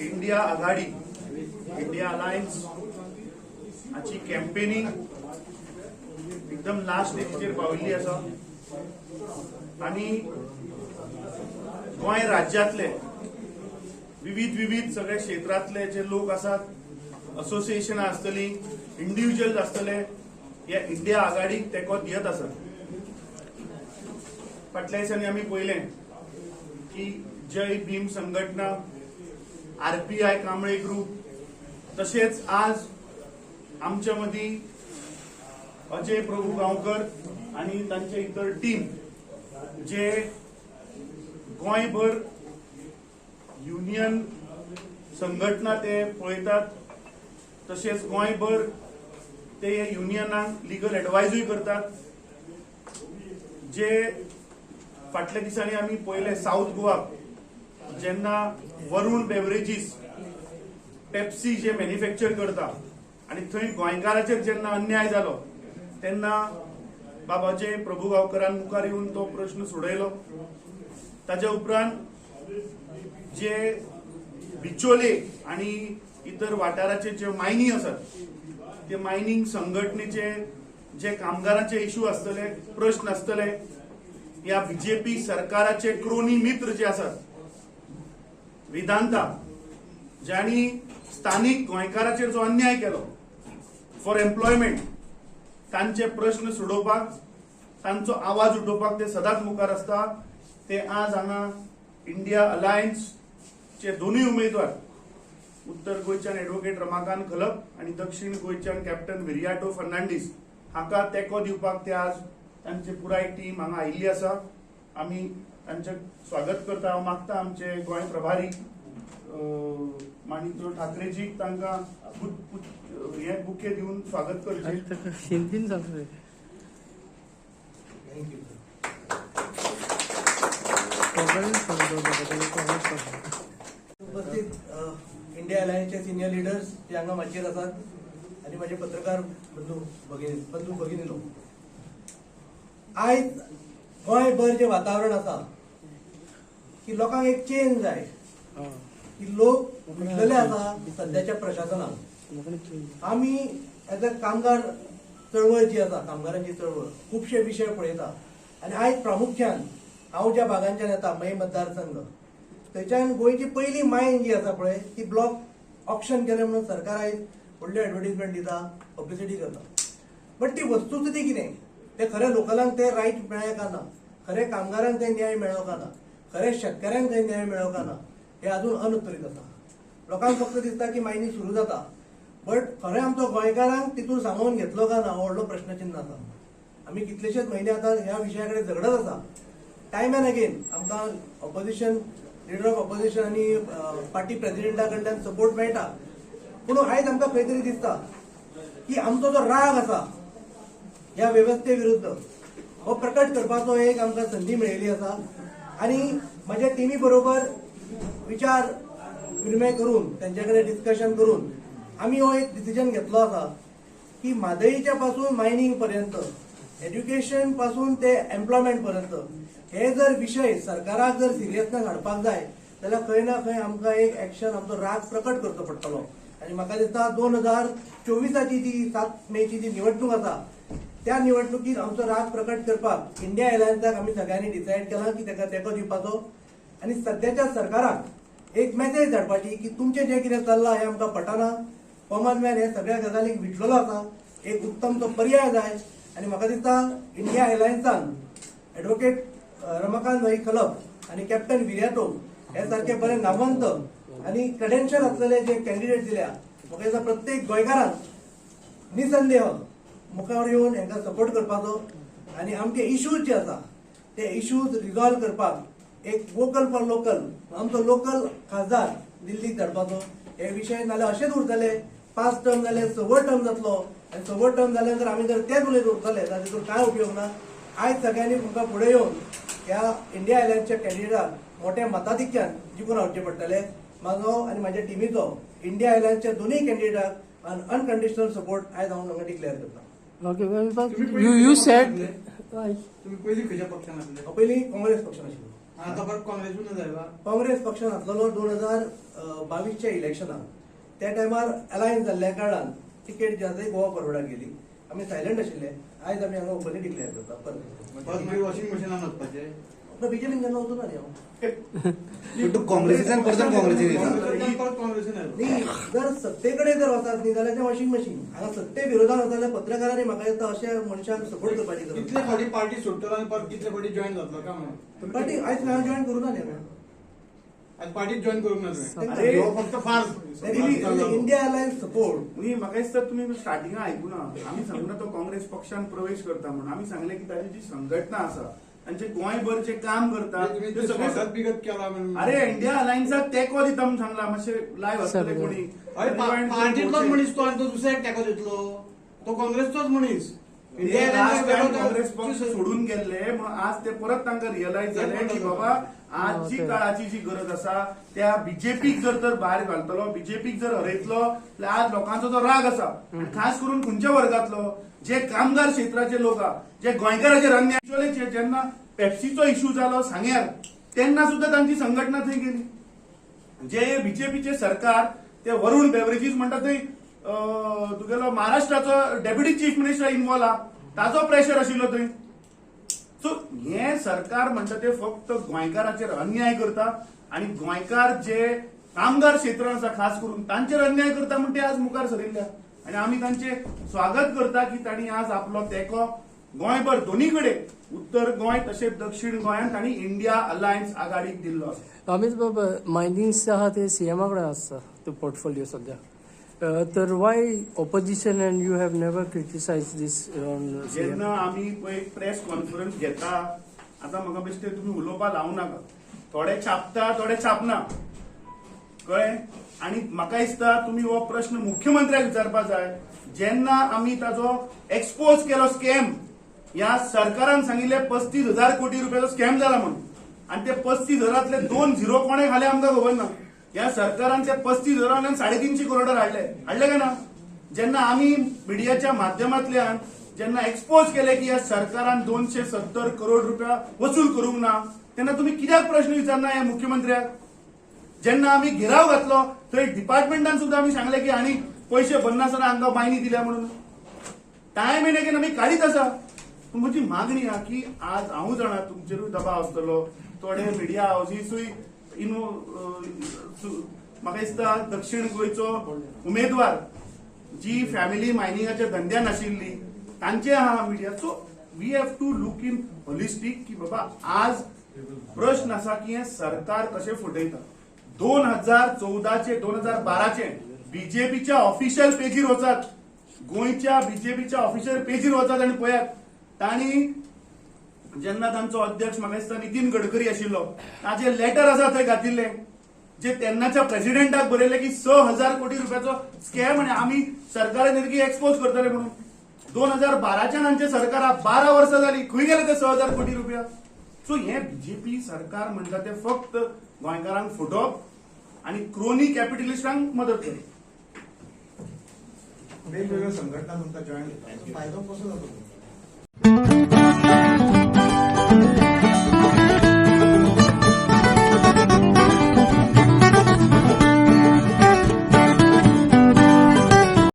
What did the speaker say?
India आघाडी India alliance हाची campaigning एकदम last स्टेजीचेर पाविल्ली आसा आणि गोंय राज्यातले विविध सगळे क्षेत्रातले जे लोक आसात असोसिएशनां आसतली इंडिव्हिज्युअल्स आसतले ह्या इंडिया आघाडीक तेंको दियत आसात। फाटल्या दिसांनी आमी पळयलें की जय भीम संघटना आरपीआय कांबळे ग्रुप तशेंच आज आमच्या मदीं अजय प्रभू गांवकर आणि तांचे इतर टीम जे गोंयभर युनियन संघटना ते पळयतात तशेंच गोंयभर ते युनियनांक लिगल एडवायजूय करतात। जे फाटल्या दिसांनी आमी पळयले साऊथ गोवा जेन्ना वरुण बेवरेजीस पेप्सी जे मॅन्युफॅक्चर करता आणि थंय गोंयकारांचेर जेन्ना अन्याय जालो तेन्ना बाबा अजय प्रभू गांवकरान मुखार येवन तो प्रश्न सोडयलो। ताच्या उपरांत जे बिचोले आणि इतर वाठाराचे जे मायनिंग आसात ते मायनिंग संघटनेचे जे कामगारांचे इश्यू आसतले प्रश्न आसतले या बीजेपी सरकाराचे क्रोनी मित्र जे आसात वेदांता ज्यांनी स्थानिक गोंयकारांचेर जो अन्याय केलो फॉर एम्प्लॉयमेंट तांचे प्रश्न सोडोवपाक तांचो आवाज उठोवपाक ते सदांच मुखार आसता। ते आज हांगा इंडिया अलायन्स चे दोनूय उमेदवार उत्तर गोंयच्यान एडवोकेट रमाकांत खलप आणि दक्षिण गोंयच्यान कॅप्टन विरियाटो फर्नांडीस हाका तेंको दिवपाक ते आज तांचे पुराय टीम हांगा आयिल्ली आसा। आमी तांचे स्वागत करता। हांव मागता आमचे गोंय प्रभारी माणिकराव ठाकरेजीक तांकां हे बुके दिवन स्वागत करचें। उपस्थित इंडिया अलायन्सचे सिनियर लिडर्स जे हांगा मंचाचेर आसात आणि माझे पत्रकार बंधू भगिनीनो, आयज गोंयभर जे वातावरण आसा की लोकांक एक चेंज जाय की लोक भितरले आसा सध्याच्या प्रशासनाक। आमी एज अ कामगार चळवळ जी आसा कामगारांची चळवळ खुबशे विशय पळयता आणि आयज प्रामुख्यान हांव ज्या भागांच्यान येता मय मतदारसंघ थंयच्यान गोंयची पयली मायन जी आसा पळय ती ब्लॉक ऑक्शन केलें म्हणून सरकार आयज व्हडली एडवर्टिजमेंट दिता पब्लिसिटी करता। बट ती वस्तुस्थिती कितें ते खरे लोकलांक ते रायट मेळ्ळे का ना, खरे कामगारांक ते न्याय मेळ्ळो का ना, खरे शेतकऱ्यांक ते न्याय मेळ्ळो का ना हे अजून अनुत्तरीत आसा। लोकांक फक्त दिसता की मायनी सुरू जाता बट खरे आमचो गोंयकारांक तितून सामावून घेतलो का ना हो व्हडलो प्रश्नचिन्ह आसा। आमी कितलेशेच म्हयने आतां ह्या विशया कडेन झगडत आसा। टायम एंड अगेन आमकां ऑपोजिशन लिडर ऑफ ऑपोजिशन आणि पार्टी प्रेसिडेंटा कडल्यान सपोर्ट मेळटा पूण आयज आमकां खंय तरी दिसता की आमचो जो राग आसा ह्या वेवस्थे विरुद्ध हो प्रकट करपाचो एक आमकां संधी मेळिल्ली आसा। आणि म्हज्या टिमी बरोबर विचार विनिमय करून त्यांच्या कडेन डिस्कशन करून आमी हो एक डिसिजन घेतलो आसा की म्हादईच्या पासून मायनिंग पर्यंत एज्युकेशन पासून ते एम्प्लॉयमेंट पर्यंत हे जर विषय सरकाराक जर सिरियसनेस हाडपाक जाय जाल्यार खंय ना खंय आमकां एक एक्शन आमचो राग प्रकट करचो पडटलो। आणि म्हाका दिसता 2024ची जी 7 मेची जी निवडणूक आसा त्या निवडणुकीत आमचो राग प्रकट करपाक इंडिया अलायन्साक आमी सगळ्यांनी डिसायड केला की ताका तेंको दिवपाचो आणि सध्याच्या सरकाराक एक मेसेज धाडपाची की तुमचें जें कितें चल्लां हें आमकां पटना। कॉमन मॅन हे सगळ्या गजालीक विटलेलो आसा, एक उत्तम तो पर्याय जाय। आणि म्हाका दिसता इंडिया अलायन्सान एडवोकेट रमाकांत भाई खलप आणि कॅप्टन विरियाटो हे सारखे बरे नामवंत आणि क्रेडेन्शियल असलेले जे कॅन्डिडेट दिल्या म्हाका दिसता प्रत्येक गोंयकारांक निसंदेह मुखार येवन हांकां सपोर्ट करपाचो आणि आमचे इश्यूज जे आसा ते इश्यूज रिझॉल्व करपाक एक वोकल फॉर लोकल आमचो लोकल खासदार दिल्लीक धाडपाचो हे विशय नाल्यार अशेंच उरतले 5 टर्म जाले 6 टर्म जातलो आणि 6 टर्म जाले नंतर आमी जर तेच उलयत उरतले जाल्यार तातूंत कांय उपयोग ना। आयज सगळ्यांनी तुमकां फुडें येवन ह्या इंडिया अलायन्सच्या कॅन्डिडेटाक मोठ्या मताधिक्यान जिखून हाडचे पडटले। म्हाजो आणि म्हाज्या टिमीचो इंडिया अलायन्सच्या दोनूय कॅन्डिडेटाक अनकंडिशनल सपोर्ट आयज हांव हांगा डिक्लेअर करता। Okay, you said तुम्ही पहिली खंयच्या पक्षान आसले? पयलीं काँग्रेस पक्षान आशिल्लो। आता परत काँग्रेसून जायला काँग्रेस पक्षान आसलेलो 2022च्या इलेक्शनाक त्या टायमार अलायन्स जाल्ल्या कारणान तिकेट जी आसा ती गोवा फॉरवर्डाक गेली. आमी सायलंट आशिल्ले. आयज आमी हांगा ओपनली डिक्लेअर करता परत. परत मागीर वॉशिंग मशिनान वचपाचे. बीजेपीन जेन्ना वचूं ना न्ही हांव. पण तू काँग्रेसीच्यान परत काँग्रेसीक येता. परत काँग्रेसीन आयलो. न्ही, जर सत्तेकडे जर वतात न्ही जाल्यार तें वॉशिंग मशीन. हांगा सत्ते विरोधात वता जाल्यार पत्रकारांनी म्हाका येता अशा मनशाक सपोर्ट करपाची गरज. कितले फावटी पार्टी सोडटलो आनी परत कितले फावटी जॉईन जातलो काय म्हणून पार्टी आयज हांवें जॉईन करूं ना न्ही. आज पार्टीत जॉईन करूंक ना तुवें. अरे ह्यो फक्त फार इंडिया अलायन्स सपोर्ट. मी म्हाका दिसता तुम्ही स्टार्टिंगा आयकूना आमी सांगलो तो काँग्रेस पक्षान प्रवेश करता म्हणून. आमी सांगले की ताची जी संघटना आसा तांचे गोंयभर जे काम करता तुम्ही ते ते सगळे स्वागत बिगत केला म्हणून. अरे इंडिया अलायन्साक तेंको दिता म्हणून सांगला. मातशे लायव्ह आसतले कोणी अरे पार्टीतलोच मनीस तो आनी तो दुसऱ्याक तेको दितलो. तो काँग्रेसचोच मनीस. ते last time काँग्रेस पक्ष सोडून गेल्ले म्हणून आज ते परत तांकां रिअलायज झाले की बाबा आज जी काळाची जी गरज आसा त्या बीजेपीक जर तर भायर घालतलो, बीजेपीक जर हरयतलो जाल्यार आज लोकांचो जो राग आसा आनी खास करून खंयच्या वर्गातलो जे कामगार क्षेत्राचे लोक आहा, जे गोंयकारांचेर अन्याय actually जेन्ना पेप्सीचो इश्यू जालो सांग्यार तेन्ना सुद्धा तांची संघटना थंय गेली. जे बीजेपीचे सरकार ते वरुण बेवरेजीस म्हणटा थंय तुगेलो महाराष्ट्राचो डेप्युटी चीफ मिनिस्टर इन्वॉल्व आहा ताचो प्रेशर आशिल्लो थंय. सो हे सरकार म्हणटा ते फक्त गोंयकारांचेर अन्याय करता आणि गोंयकार जे कामगार क्षेत्र आसा खास करून तांचेर अन्याय करता म्हणून ते आज मुखार सरिल्ल्या आणि आमी तांचे स्वागत करता की तांणी आज आपलो तेंको गोंयभर दोनी कडेन उत्तर गोंय तशेंच दक्षिण गोंयांत तांणी इंडिया अलायन्स आघाडीक दिल्लो आसा. अमित बाबा मायनिंग्स आहा ते सीएमा कडेन आसता तो पोर्टफोलियो सध्या. तर why opposition and you have never criticize this on जेन्ना आमी पळय प्रेस कॉन्फरन्स घेता आतां म्हाका बेश्टे तुमी उलोवपा लावं नाका. थोडे छापता थोडे छापना कळ्ळें. आनी म्हाका दिसता तुमी हो प्रश्न मुख्यमंत्र्याक विचारपा जाय. जेन्ना आमी ताजो एक्सपोज केलो स्कॅम ह्या सरकारान सांगिल्ले 35,000 कोटी रुपयाचो स्कॅम जाला म्हणून आणि ते 35,000तले 2 झिरो कोणे घाले आमकां खबर ना. ह्या सरकारान ते 35,000 350 करोडार हाडले काय ना. जेन्ना आमी मिडियाच्या माध्यमांतल्यान जेन्ना एक्सपोज केले की ह्या सरकारान 270 करोड रुपया वसूल करूंक ना तेन्ना तुम्ही कित्याक प्रश्न विचारना ह्या मुख्यमंत्र्याक. जेन्ना आमी घेराव घातलो थंय डिपार्टमेंटान सुद्धा आमी सांगले की आनी पैसे भरनासतना आमकां मायनी दिल्या म्हणून. टायम येना की आमी काडीत आसा. म्हजी मागणी आहा की आज हांव जाणा तुमचेरूय दबाव आसतलो थोडे मिडिया हाऊजीसूय म्हाका दिसता दक्षिण गोंयचो उमेदवार जी फॅमिली मायनिंगाच्या धंद्यान आशिल्ली तांचे आहा media. So we have to look in holistic की बाबा आज प्रश्न आसा की हे सरकार कशें फुटयता. 2014चे 2012चे बीजेपीच्या ऑफिशियल पेजीर वचात, गोंयच्या बीजेपीच्या ऑफिशियल पेजीर वचात आणि पळयात तांणी जेन्ना तांचो अध्यक्ष म्हाका दिसता नितीन गडकरी आशिल्लो ताचे लेटर आसा थंय घातिल्ले जे तेन्नाच्या प्रेसिडेंटाक बरयले की 6,000 कोटी रुपयाचो स्कॅम आणि आमी सरकारान एक्सपोज करतले म्हणून. 2012च्यान आमचे सरकाराक 12 वर्सां जाली खंय गेले ते 6,000 कोटी रुपया. सो हे बीजेपी सरकार म्हणटा ते फक्त गोंयकारांक फुटोवप आणि क्रोनी कॅपिटलिस्टांक मदत करप. वेगवेगळ्या संघटना तुमका जॉईन फायदो कसो जातो.